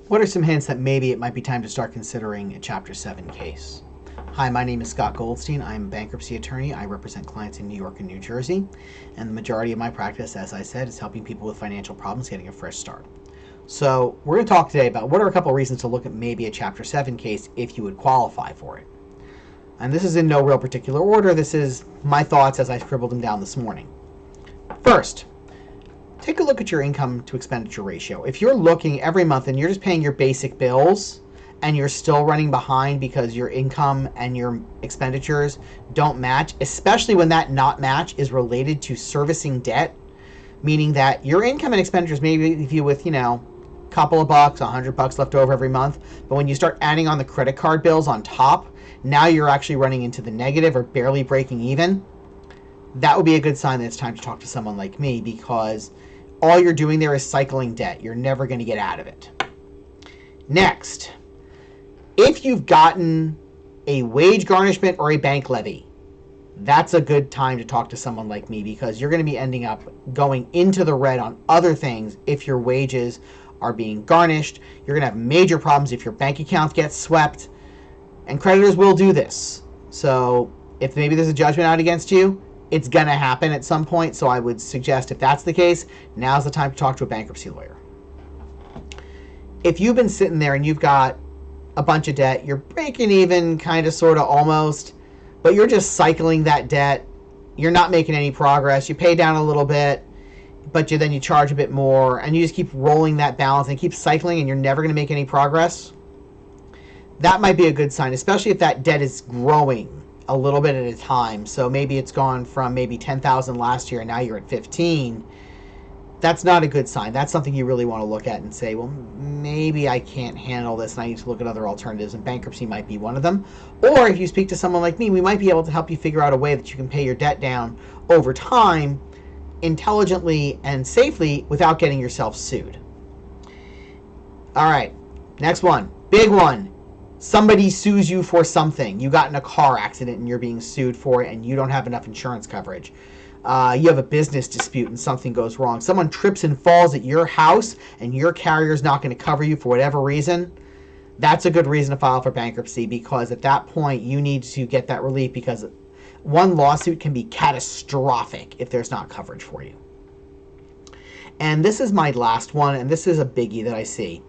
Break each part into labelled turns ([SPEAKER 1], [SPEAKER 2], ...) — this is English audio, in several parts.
[SPEAKER 1] What are some hints that maybe it might be time to start considering a Chapter 7 case? Hi, my name is Scott Goldstein. I'm a bankruptcy attorney. I represent clients in New York and New Jersey, and the majority of my practice, as I said, is helping people with financial problems getting a fresh start. So we're going to talk today about what are a couple of reasons to look at maybe a Chapter 7 case if you would qualify for it. And this is in no real particular order. This is my thoughts as I scribbled them down this morning. First, take a look at your income to expenditure ratio. If you're looking every month and you're just paying your basic bills and you're still running behind because your income and your expenditures don't match, especially when that not match is related to servicing debt, meaning that your income and expenditures may leave you with, a couple of bucks, $100 left over every month, but when you start adding on the credit card bills on top, now you're actually running into the negative or barely breaking even. That would be a good sign that it's time to talk to someone like me, because all you're doing there is cycling debt. You're never going to get out of it. Next, if you've gotten a wage garnishment or a bank levy, that's a good time to talk to someone like me, because you're going to be ending up going into the red on other things if your wages are being garnished. You're going to have major problems if your bank account gets swept, and creditors will do this. So if maybe there's a judgment out against you, it's going to happen at some point. So I would suggest, if that's the case, now's the time to talk to a bankruptcy lawyer. If you've been sitting there and you've got a bunch of debt, you're breaking even, kind of, sort of, almost, but you're just cycling that debt, you're not making any progress, you pay down a little bit, but then you charge a bit more, and you just keep rolling that balance and keep cycling, and you're never going to make any progress, that might be a good sign, especially if that debt is growing a little bit at a time. So maybe it's gone from maybe 10,000 last year and now you're at 15. That's not a good sign. That's something you really want to look at and say, well, maybe I can't handle this and I need to look at other alternatives, and bankruptcy might be one of them. Or if you speak to someone like me, we might be able to help you figure out a way that you can pay your debt down over time, intelligently and safely, without getting yourself sued. All right, next one, big one. Somebody sues you for something. You got in a car accident and you're being sued for it, and you don't have enough insurance coverage. You have a business dispute and something goes wrong. Someone trips and falls at your house and your carrier's not going to cover you for whatever reason. That's a good reason to file for bankruptcy, because at that point you need to get that relief, because one lawsuit can be catastrophic if there's not coverage for you. And this is my last one, and this is a biggie that I see.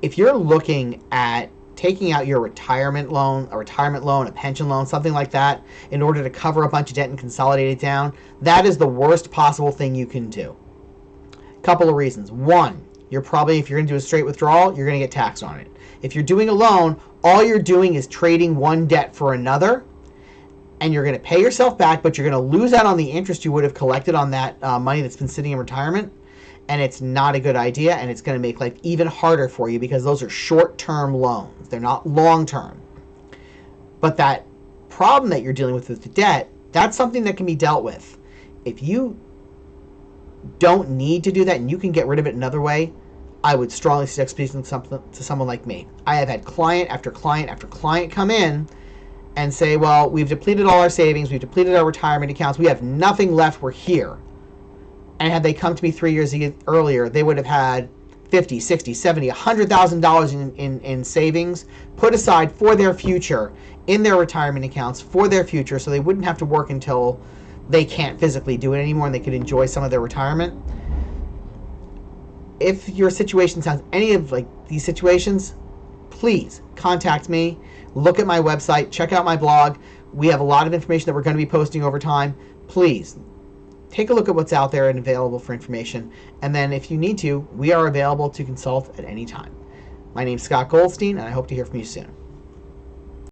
[SPEAKER 1] If you're looking at taking out your retirement loan, a pension loan, something like that, in order to cover a bunch of debt and consolidate it down, that is the worst possible thing you can do. Couple of reasons. One, if you're going to do a straight withdrawal, you're going to get taxed on it. If you're doing a loan, all you're doing is trading one debt for another, and you're going to pay yourself back, but you're going to lose out on the interest you would have collected on that money that's been sitting in retirement. And it's not a good idea, and it's going to make life even harder for you, because those are short-term loans. They're not long-term. But that problem that you're dealing with the debt, that's something that can be dealt with. If you don't need to do that and you can get rid of it another way, I would strongly suggest speaking to someone like me. I have had client after client after client come in and say, well, we've depleted all our savings, we've depleted our retirement accounts, we have nothing left, we're here. And had they come to me 3 years earlier, they would have had $50, $60, $70, $100,000 in savings put aside for their future in their retirement accounts for their future, so they wouldn't have to work until they can't physically do it anymore and they could enjoy some of their retirement. If your situation sounds any of like these situations, please contact me. Look at my website. Check out my blog. We have a lot of information that we're going to be posting over time. Please take a look at what's out there and available for information. And then if you need to, we are available to consult at any time. My name's Scott Goldstein, and I hope to hear from you soon.